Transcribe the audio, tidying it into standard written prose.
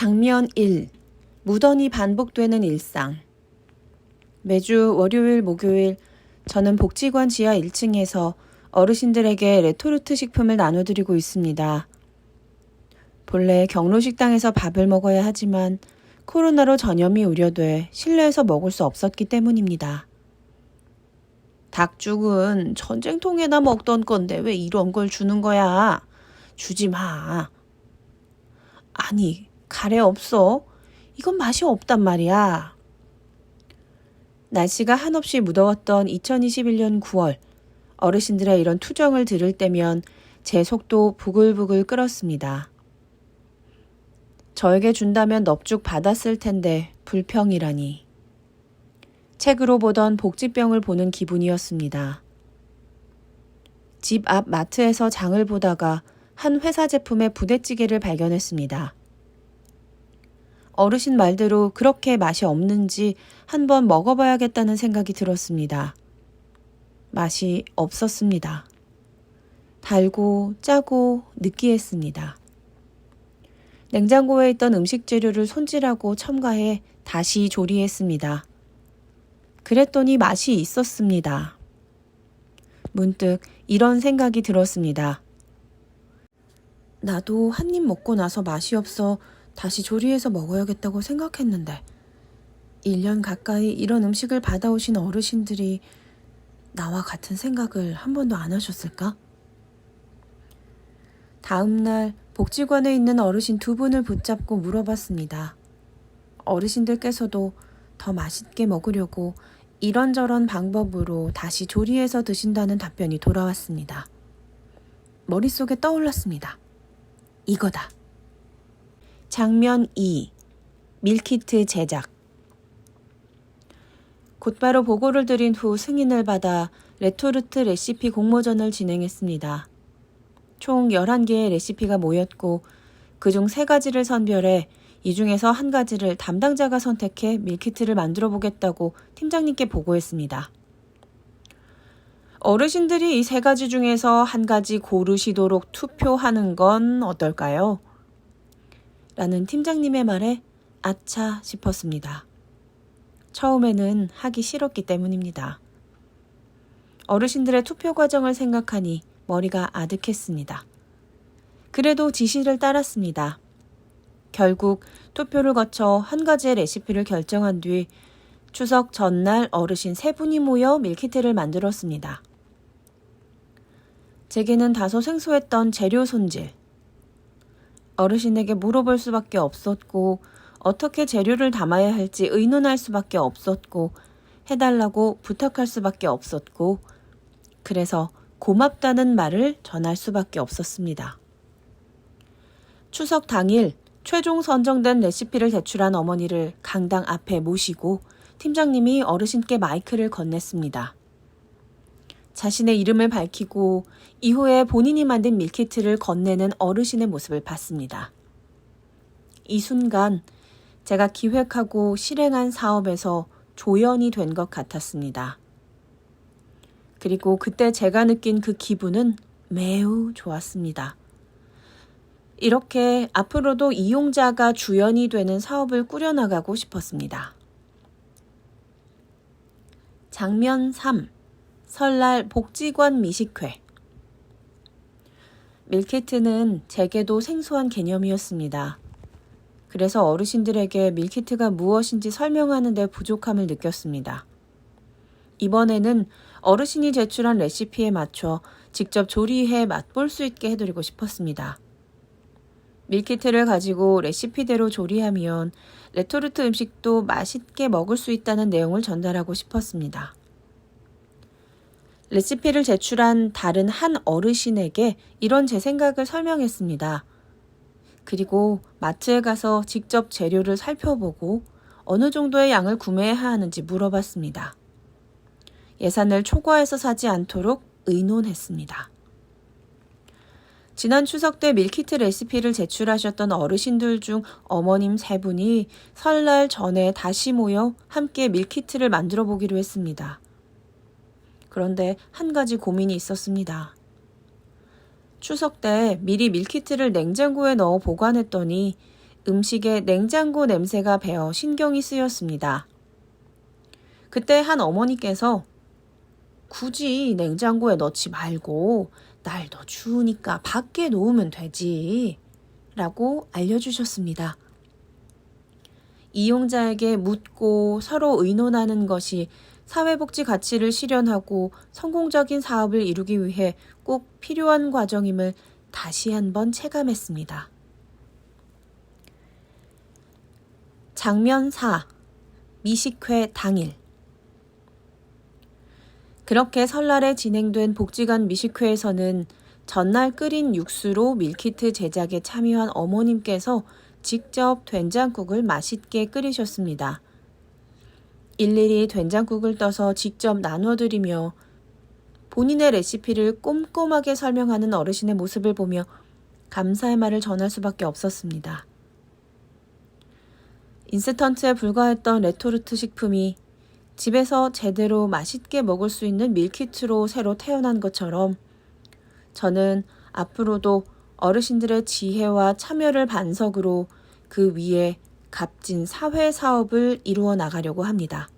장면 1. 무던히 반복되는 일상. 매주 월요일, 목요일 저는 복지관 지하 1층에서 어르신들에게 레토르트 식품을 나눠드리고 있습니다. 본래 경로식당에서 밥을 먹어야 하지만 코로나로 전염이 우려돼 실내에서 먹을 수 없었기 때문입니다. 닭죽은 전쟁통에나 먹던 건데 왜 이런 걸 주는 거야? 주지 마. 아니, 가래 없어? 이건 맛이 없단 말이야. 날씨가 한없이 무더웠던 2021년 9월, 어르신들의 이런 투정을 들을 때면 제 속도 부글부글 끓었습니다. 저에게 준다면 넙죽 받았을 텐데 불평이라니. 책으로 보던 복지병을 보는 기분이었습니다. 집 앞 마트에서 장을 보다가 한 회사 제품의 부대찌개를 발견했습니다. 어르신 말대로 그렇게 맛이 없는지 한번 먹어봐야겠다는 생각이 들었습니다. 맛이 없었습니다. 달고 짜고 느끼했습니다. 냉장고에 있던 음식 재료를 손질하고 첨가해 다시 조리했습니다. 그랬더니 맛이 있었습니다. 문득 이런 생각이 들었습니다. 나도 한 입 먹고 나서 맛이 없어 다시 조리해서 먹어야겠다고 생각했는데 1년 가까이 이런 음식을 받아오신 어르신들이 나와 같은 생각을 한 번도 안 하셨을까? 다음 날 복지관에 있는 어르신 2분을 붙잡고 물어봤습니다. 어르신들께서도 더 맛있게 먹으려고 이런저런 방법으로 다시 조리해서 드신다는 답변이 돌아왔습니다. 머릿속에 떠올랐습니다. 이거다. 장면 2. 밀키트 제작. 곧바로 보고를 드린 후 승인을 받아 레토르트 레시피 공모전을 진행했습니다. 총 11개의 레시피가 모였고 그중 3가지를 선별해 이 중에서 한 가지를 담당자가 선택해 밀키트를 만들어 보겠다고 팀장님께 보고했습니다. 어르신들이 이 3가지 중에서 한 가지 고르시도록 투표하는 건 어떨까요? 라는 팀장님의 말에 아차 싶었습니다. 처음에는 하기 싫었기 때문입니다. 어르신들의 투표 과정을 생각하니 머리가 아득했습니다. 그래도 지시를 따랐습니다. 결국 투표를 거쳐 한 가지의 레시피를 결정한 뒤 추석 전날 어르신 3분이 모여 밀키트를 만들었습니다. 제게는 다소 생소했던 재료 손질. 어르신에게 물어볼 수밖에 없었고 어떻게 재료를 담아야 할지 의논할 수밖에 없었고 해달라고 부탁할 수밖에 없었고 그래서 고맙다는 말을 전할 수밖에 없었습니다. 추석 당일 최종 선정된 레시피를 제출한 어머니를 강당 앞에 모시고 팀장님이 어르신께 마이크를 건넸습니다. 자신의 이름을 밝히고 이후에 본인이 만든 밀키트를 건네는 어르신의 모습을 봤습니다. 이 순간 제가 기획하고 실행한 사업에서 조연이 된 것 같았습니다. 그리고 그때 제가 느낀 그 기분은 매우 좋았습니다. 이렇게 앞으로도 이용자가 주연이 되는 사업을 꾸려나가고 싶었습니다. 장면 3. 설날 복지관 미식회. 밀키트는 제게도 생소한 개념이었습니다. 그래서 어르신들에게 밀키트가 무엇인지 설명하는 데 부족함을 느꼈습니다. 이번에는 어르신이 제출한 레시피에 맞춰 직접 조리해 맛볼 수 있게 해드리고 싶었습니다. 밀키트를 가지고 레시피대로 조리하면 레토르트 음식도 맛있게 먹을 수 있다는 내용을 전달하고 싶었습니다. 레시피를 제출한 다른 한 어르신에게 이런 제 생각을 설명했습니다. 그리고 마트에 가서 직접 재료를 살펴보고 어느 정도의 양을 구매해야 하는지 물어봤습니다. 예산을 초과해서 사지 않도록 의논했습니다. 지난 추석 때 밀키트 레시피를 제출하셨던 어르신들 중 어머님 3분이 설날 전에 다시 모여 함께 밀키트를 만들어 보기로 했습니다. 그런데 한 가지 고민이 있었습니다. 추석 때 미리 밀키트를 냉장고에 넣어 보관했더니 음식에 냉장고 냄새가 배어 신경이 쓰였습니다. 그때 한 어머니께서 굳이 냉장고에 넣지 말고 날 더 추우니까 밖에 놓으면 되지 라고 알려주셨습니다. 이용자에게 묻고 서로 의논하는 것이 사회복지 가치를 실현하고 성공적인 사업을 이루기 위해 꼭 필요한 과정임을 다시 한번 체감했습니다. 장면 4. 미식회 당일. 그렇게 설날에 진행된 복지관 미식회에서는 전날 끓인 육수로 밀키트 제작에 참여한 어머님께서 직접 된장국을 맛있게 끓이셨습니다. 일일이 된장국을 떠서 직접 나눠드리며 본인의 레시피를 꼼꼼하게 설명하는 어르신의 모습을 보며 감사의 말을 전할 수밖에 없었습니다. 인스턴트에 불과했던 레토르트 식품이 집에서 제대로 맛있게 먹을 수 있는 밀키트로 새로 태어난 것처럼 저는 앞으로도 어르신들의 지혜와 참여를 반석으로 그 위에 값진 사회 사업을 이루어 나가려고 합니다.